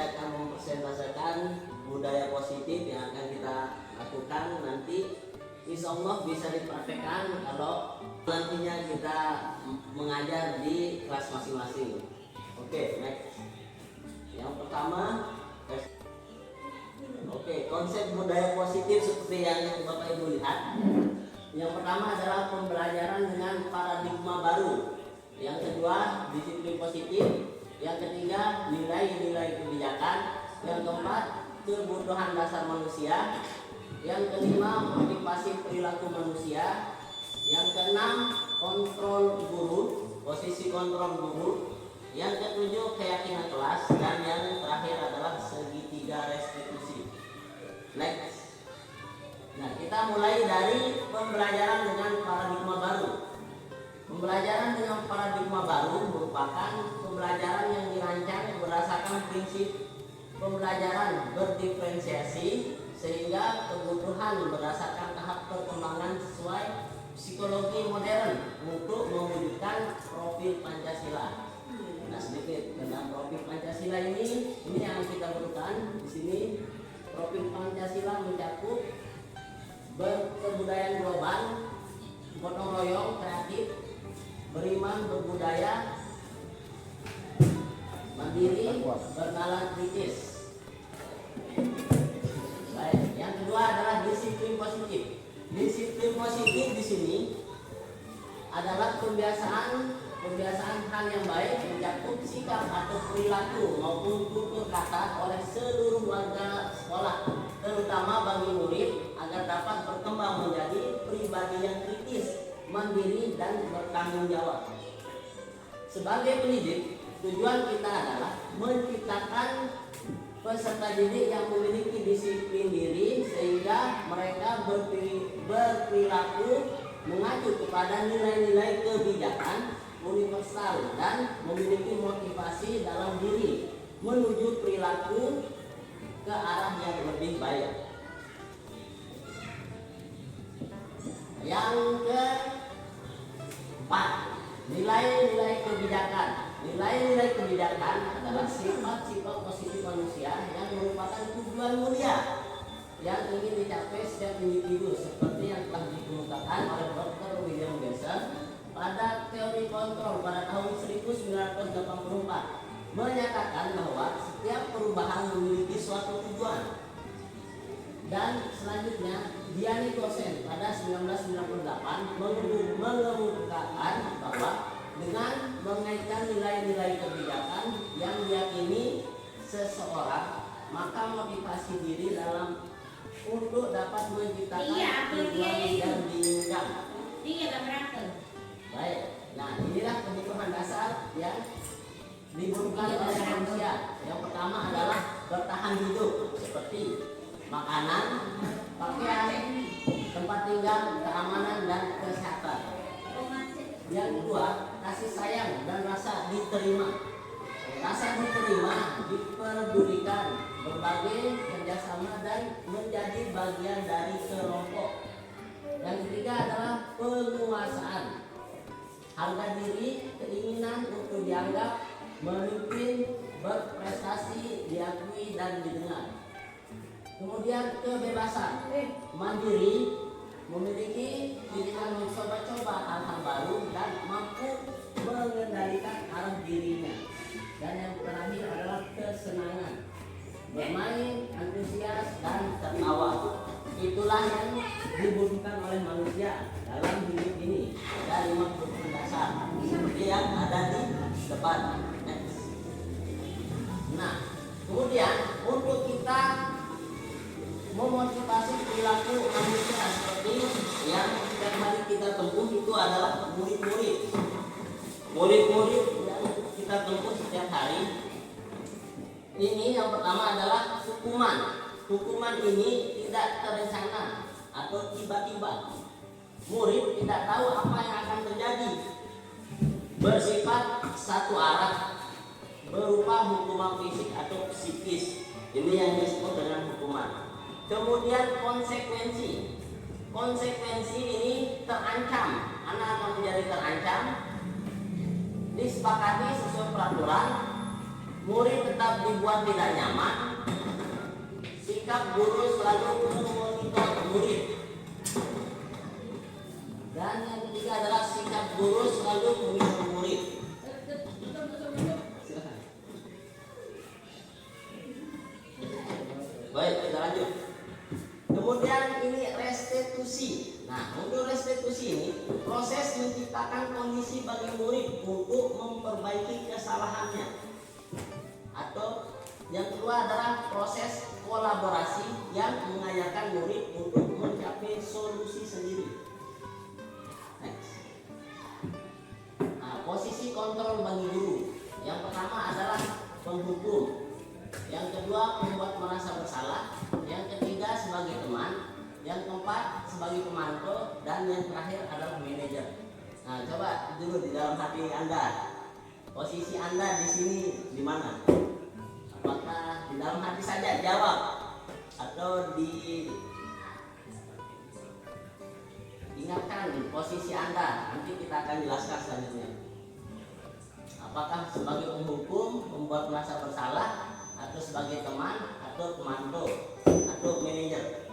saya akan mempresentasikan budaya positif yang akan kita lakukan nanti. Insya Allah bisa dipraktekkan kalau nantinya kita mengajar di kelas masing-masing. Oke, next. Yang pertama, konsep budaya positif seperti yang Bapak Ibu lihat. Yang pertama adalah pembelajaran dengan paradigma baru. Yang kedua, disiplin positif. Yang ketiga, nilai-nilai kebijakan. Yang keempat, kebutuhan dasar manusia. Yang kelima, motivasi perilaku manusia. Yang keenam, kontrol guru, posisi kontrol guru. Yang ketujuh, keyakinan kelas. Dan yang terakhir adalah segitiga restitusi. Next. Nah, kita mulai dari pembelajaran dengan paradigma baru. Pembelajaran dengan paradigma baru merupakan pembelajaran yang dirancang berdasarkan prinsip pembelajaran berdiferensiasi sehingga kebutuhan berdasarkan tahap perkembangan sesuai psikologi modern untuk mewujudkan profil Pancasila. Nah, sedikit tentang profil Pancasila ini yang kita butuhkan di sini. Profil Pancasila mencakup berkebudayaan global, gotong royong kreatif, beriman berbudaya, mandiri, bernalar kritis. Baik, yang kedua adalah disiplin positif. Disiplin positif di sini adalah kebiasaan hal yang baik mencakup sikap atau perilaku maupun tutur kata oleh seluruh warga sekolah, terutama bagi murid agar dapat berkembang menjadi pribadi yang kritis, mandiri dan bertanggung jawab. Sebagai pendidik, tujuan kita adalah menciptakan peserta didik yang memiliki disiplin diri sehingga mereka berperilaku mengacu kepada nilai-nilai kebijakan universal dan memiliki motivasi dalam diri menuju perilaku ke arah yang lebih baik. Yang keempat, nilai-nilai kebijakan. Nilai-nilai kebijakan adalah sifat-sifat positif manusia yang merupakan tujuan mulia yang ingin dicapai setiap individu seperti yang telah dikemukakan oleh Dr. William Benson pada teori kontrol pada tahun 1984, menyatakan bahwa setiap perubahan memiliki suatu tujuan. Dan selanjutnya Diani Kosen pada 1998 mengemukakan bahwa dengan mengaitkan nilai-nilai kebijakan yang diyakini seseorang, maka motivasi diri dalam untuk dapat menciptakan tujuan yang diinginkan. Baik, nah inilah kebutuhan dasar yang dibutuhkan oleh manusia. Yang pertama adalah bertahan hidup seperti makanan, pakaian, tempat tinggal, keamanan dan kesehatan. Yang kedua, kasih sayang dan rasa diterima. Rasa diterima, diperdulikan, berbagai kerjasama dan menjadi bagian dari kelompok. Yang ketiga adalah penguasaan. Harga diri, keinginan untuk dianggap, memimpin, berprestasi, diakui dan didengar. Kemudian kebebasan, mandiri, memiliki pilihan mencoba-coba hal-hal baru dan mampu mengendalikan arah dirinya. Dan yang terakhir adalah kesenangan, bermain, antusias dan tertawa. Itulah yang dibutuhkan oleh manusia dalam hidup ini. Ada 5 kebutuhan dasar seperti yang ada di depan. Next. Nah, kemudian untuk kita memotivasi perilaku manusia seperti yang setiap hari kita tempuh itu adalah murid-murid yang kita tempuh setiap hari. Ini yang pertama adalah hukuman ini tidak terencana atau tiba-tiba. Murid tidak tahu apa yang akan terjadi, bersifat satu arah, berupa hukuman fisik atau psikis. Ini yang disebut dengan hukuman. Kemudian konsekuensi ini terancam, anak akan menjadi terancam, disepakati sesuai peraturan, murid tetap dibuat tidak nyaman. Sikap guru selalu memonitor murid. Dan yang ketiga adalah sikap guru selalu memonitor murid. Baik, kita lanjut. Kemudian ini restitusi. Nah, untuk restitusi ini proses menciptakan kondisi bagi murid untuk memperbaiki kesalahannya. Atau yang kedua adalah proses kolaborasi yang mengajarkan murid untuk mencapai solusi sendiri. Next. Nah, posisi kontrol bagi guru. Yang pertama adalah penghukum. Yang kedua membuat merasa bersalah. Yang ketiga sebagai teman. Yang keempat sebagai pemantau. Dan yang terakhir adalah manajer. Nah, coba dulu di dalam hati Anda. Posisi Anda di sini di mana? Apakah di dalam hati saja jawab atau ingatkan posisi Anda? Nanti kita akan jelaskan selanjutnya. Apakah sebagai penghukum, membuat merasa bersalah, atau sebagai teman, atau pemantau, atau manajer?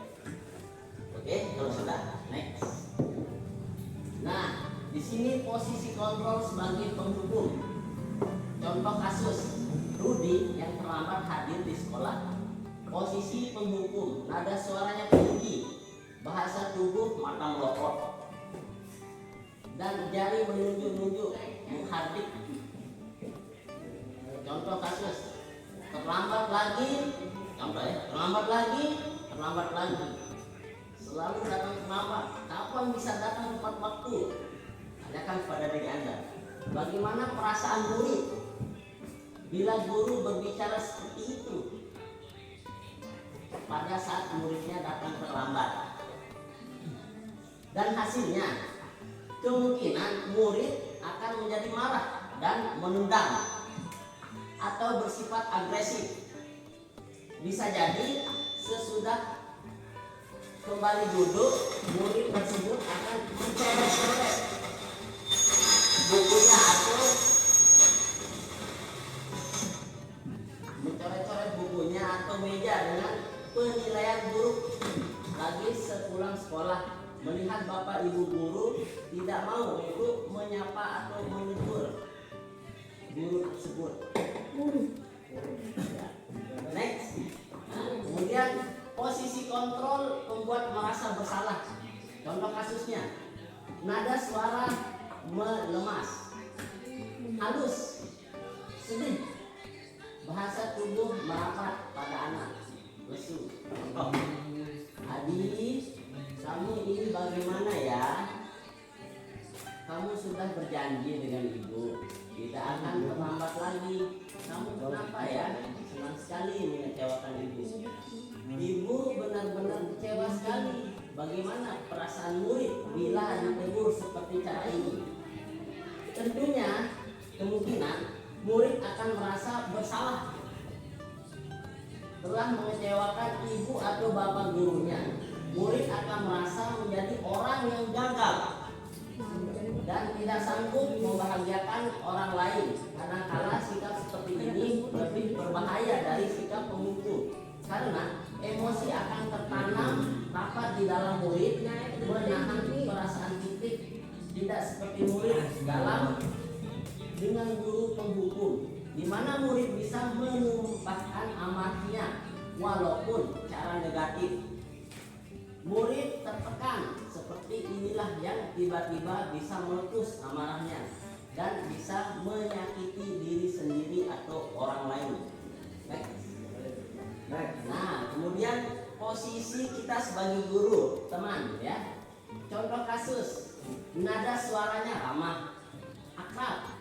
Oke, kalau sudah, next. Nah, di sini posisi kontrol sebagai penghukum. Contoh kasus Rudi yang terlambat hadir di sekolah. Posisi penghukum, nada suaranya tinggi, bahasa tubuh mata melotot, dan jari menunjuk-nunjuk, menghardik. Contoh kasus terlambat lagi, contoh ya, terlambat lagi, selalu datang terlambat. Kapan bisa datang tepat waktu? Tanyakan kepada diri Anda. Bagaimana perasaan murid bila guru berbicara seperti itu pada saat muridnya datang terlambat? Dan hasilnya kemungkinan murid akan menjadi marah dan menendang atau bersifat agresif. Bisa jadi sesudah kembali duduk, murid tersebut akan mencoret-coret bukunya atau meja dengan penilaian buruk. Lagi sepulang sekolah, melihat bapak ibu guru tidak mau untuk menyapa atau menegur guru tersebut. Next. Nah, kemudian posisi kontrol membuat merasa bersalah. Contoh kasusnya, nada suara melemas, halus, sedih, bahasa tubuh merapat pada anak, lesu. Contoh, adik, kamu ini bagaimana ya? Kamu sudah berjanji dengan ibu tidak akan terlambat lagi. Kamu kenapa ya? Senang sekali mengecewakan ibu. Ibu benar-benar kecewa sekali. Bagaimana perasaan murid bila ditegur seperti cara ini? Tentunya kemungkinan murid akan merasa bersalah telah mengecewakan ibu atau bapak gurunya. Murid akan merasa menjadi orang yang gagal dan tidak sanggup membahagiakan orang lain. Kadang-kala sikap seperti ini lebih berbahaya dari sikap penghukum, karena emosi akan tertanam rapat di dalam murid, menahan perasaan titik. Tidak seperti murid dalam dengan guru penghukum, di mana murid bisa menumpahkan amarahnya walaupun cara negatif. Murid tertekan seperti inilah yang tiba-tiba bisa meletus amarahnya dan bisa menyakiti diri sendiri atau orang lain. Nah, kemudian posisi kita sebagai guru, teman ya. Contoh kasus, nada suaranya ramah, akrab,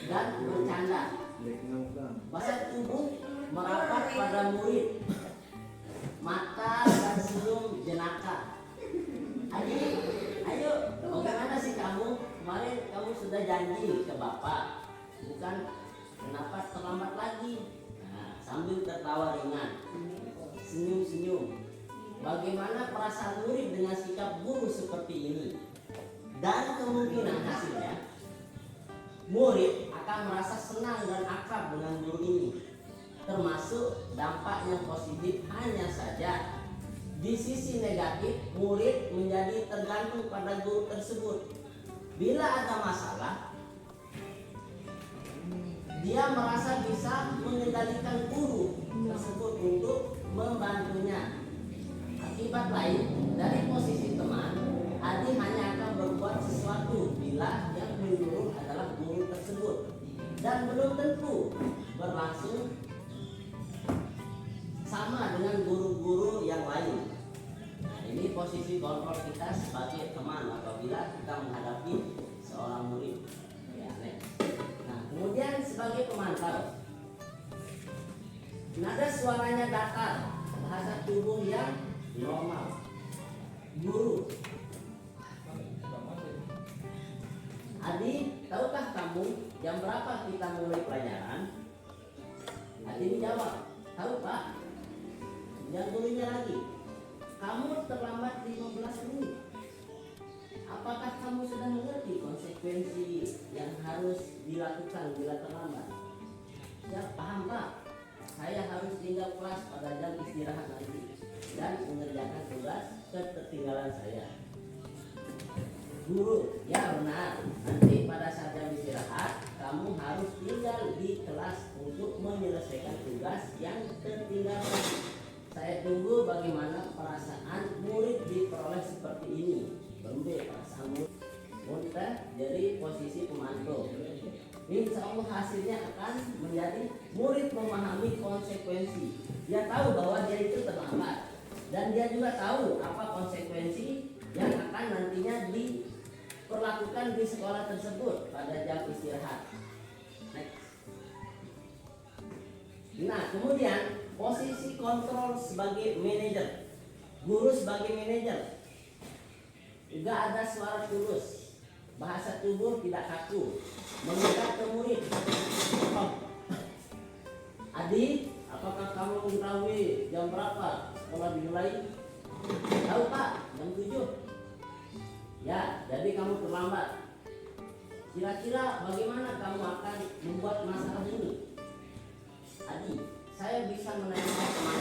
dan bercanda. Bahasa tubuh merapat pada murid, mata dan senyum jenaka. Adik, ayo, bagaimana sih kamu? Kemarin kamu sudah janji ke bapak, bukan? Kenapa terlambat lagi? Nah, sambil tertawa ringan, senyum-senyum. Bagaimana perasaan murid dengan sikap guru seperti ini? Dan kemungkinan hasilnya, murid akan merasa senang dan akrab dengan guru ini. Termasuk dampak yang positif, hanya saja di sisi negatif murid menjadi tergantung pada guru tersebut. Bila ada masalah, dia merasa bisa mengendalikan guru tersebut untuk membantunya. Akibat lain dari posisi teman, Adi hanya akan berbuat sesuatu bila yang menyuruh adalah guru tersebut, dan belum tentu berlangsung sama dengan guru-guru yang lain. Nah, ini posisi kontrol kita sebagai teman apabila kita menghadapi seorang murid. Ya, nah, kemudian sebagai pemantau, nada suaranya datar, bahasa tubuh yang normal. Guru, Adi, tahukah kamu jam berapa kita mulai pelajaran? Adi menjawab, tahu Pak. Yang gurunya lagi, kamu terlambat 15 menit. Apakah kamu sudah mengerti konsekuensi yang harus dilakukan bila terlambat? Ya, paham Pak. Saya harus tinggal kelas pada jam istirahat nanti dan mengerjakan tugas ketertinggalan saya. Guru, ya benar. Nanti pada saat jam istirahat, kamu harus tinggal di kelas untuk menyelesaikan tugas yang ketinggalan. Saya tunggu bagaimana perasaan murid diperoleh seperti ini. Berubah perasaan murid jadi posisi pemantau. Insya Allah hasilnya akan menjadi murid memahami konsekuensi. Dia tahu bahwa dia itu terlambat, dan dia juga tahu apa konsekuensi yang akan nantinya diperlakukan di sekolah tersebut pada jam istirahat. Nah, kemudian posisi kontrol sebagai manajer. Guru sebagai manajer, juga ada suara tulus, bahasa tubuh tidak kaku, mengikat ke murid. Adi, apakah kamu mengetahui jam berapa sekolah dimulai? Tahu Pak, jam 7. Ya, jadi kamu terlambat. Kira-kira bagaimana kamu akan membuat masalah ini? Adi, saya bisa menanyakan teman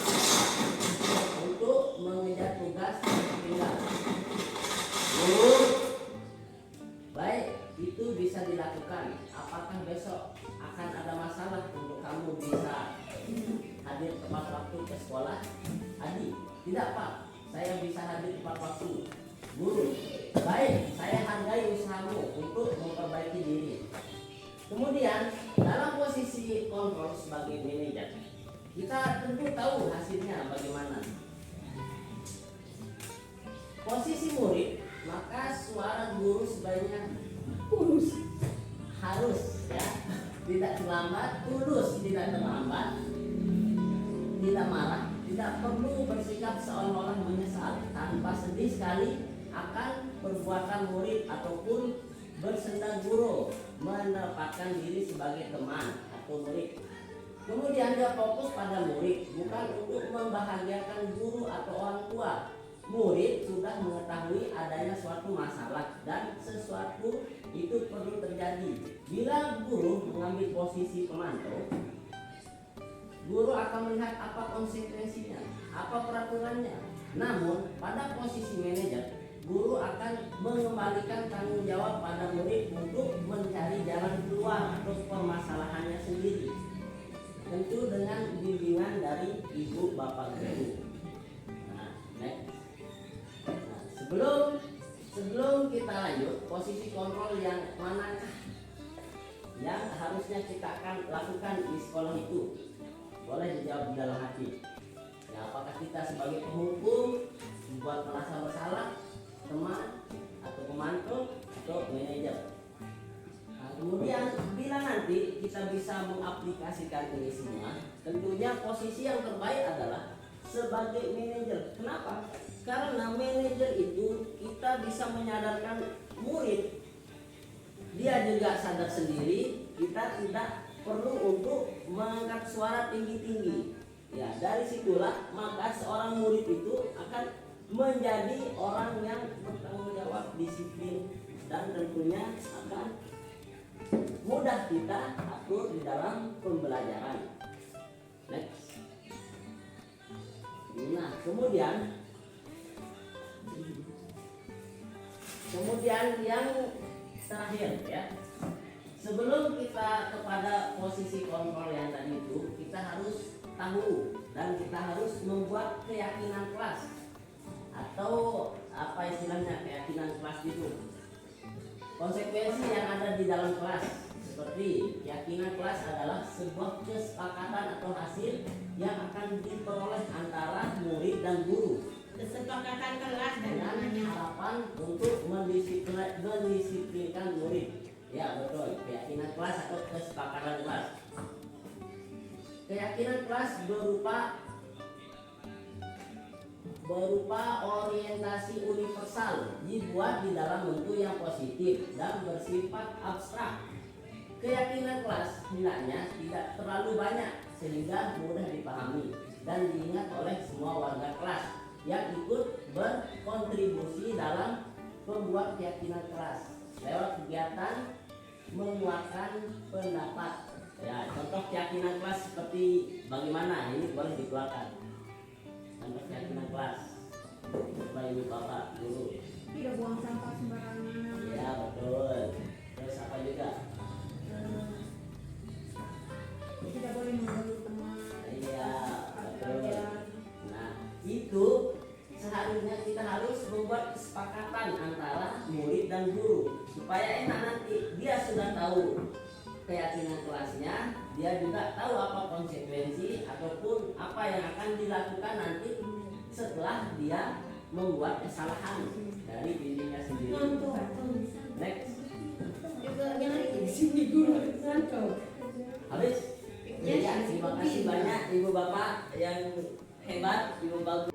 untuk mengejar tugas tinggal. Baik, itu bisa dilakukan. Apakah besok akan ada masalah untuk kamu bisa hadir tepat waktu ke sekolah? Adi, tidak Pak, saya bisa hadir tepat waktu. Guru, baik, saya hargai usahamu untuk memperbaiki diri. Kemudian dalam posisi kontrol sebagai manajer, kita tentu tahu hasilnya bagaimana. Posisi murid, maka suara guru sebaiknya tulus, harus ya, tidak terlambat, tulus, tidak terlambat, tidak marah, tidak perlu bersikap seolah-olah menyesal, tanpa sedih sekali akan perbuatan murid ataupun bersenda guru, menempatkan diri sebagai teman atau murid. Kemudian dia fokus pada murid, bukan untuk membahagiakan guru atau orang tua. Murid sudah mengetahui adanya suatu masalah dan sesuatu itu perlu terjadi. Bila guru mengambil posisi pemantau, guru akan melihat apa konsekuensinya, apa peraturannya. Namun pada posisi manajer, guru akan mengembalikan tanggung jawab pada murid untuk mencari jalan keluar atau permasalahannya sendiri, tentu dengan bimbingan dari ibu bapak guru. Nah, sebelum kita lanjut, posisi kontrol yang manakah yang harusnya kita akan lakukan di sekolah itu? Boleh dijawab di dalam hati. Ya, apakah kita sebagai penghukum membuat merasa bersalah, teman atau pemantau atau manajer? Nah, kemudian bila nanti kita bisa mengaplikasikan ini semua, tentunya posisi yang terbaik adalah sebagai manajer. Kenapa? Karena manajer itu kita bisa menyadarkan murid, dia juga sadar sendiri, kita tidak perlu untuk mengangkat suara tinggi-tinggi. Ya, dari situlah maka seorang murid itu akan menjadi orang yang bertanggung jawab, disiplin, dan tentunya akan mudah kita atur di dalam pembelajaran. Next. Nah, kemudian yang terakhir ya. Sebelum kita kepada posisi kontrol yang tadi itu, kita harus tahu dan kita harus membuat keyakinan kelas atau apa istilahnya keyakinan kelas itu. Konsekuensi yang ada di dalam kelas seperti keyakinan kelas adalah sebuah kesepakatan atau hasil yang akan diperoleh antara murid dan guru. Kesepakatan kelas Dengan harapan untuk mendisiplinkan murid. Ya betul, keyakinan kelas atau kesepakatan kelas. Keyakinan kelas berupa orientasi universal dibuat di dalam bentuk yang positif dan bersifat abstrak. Keyakinan kelas hendaknya tidak terlalu banyak sehingga mudah dipahami dan diingat oleh semua warga kelas yang ikut berkontribusi dalam membuat keyakinan kelas lewat kegiatan menguatkan pendapat. Ya, contoh keyakinan kelas seperti bagaimana ini boleh dikeluarkan. Contoh keyakinan kelas, coba ibu bapak dulu. Tidak buang sampah sembarangan. Ya betul. Terus apa juga? Tidak boleh mengganggu teman. Iya betul. Nah itu seharusnya kita harus membuat kesepakatan antara murid dan guru supaya enak nanti dia sudah tahu keyakinan kelasnya, dia juga tahu apa konsekuensi ataupun apa yang akan dilakukan nanti setelah dia membuat kesalahan dari dirinya sendiri. Next. Juga jangan di sini guru santo. Habis. Ya, terima kasih banyak ibu bapak yang hebat, ibu bagus.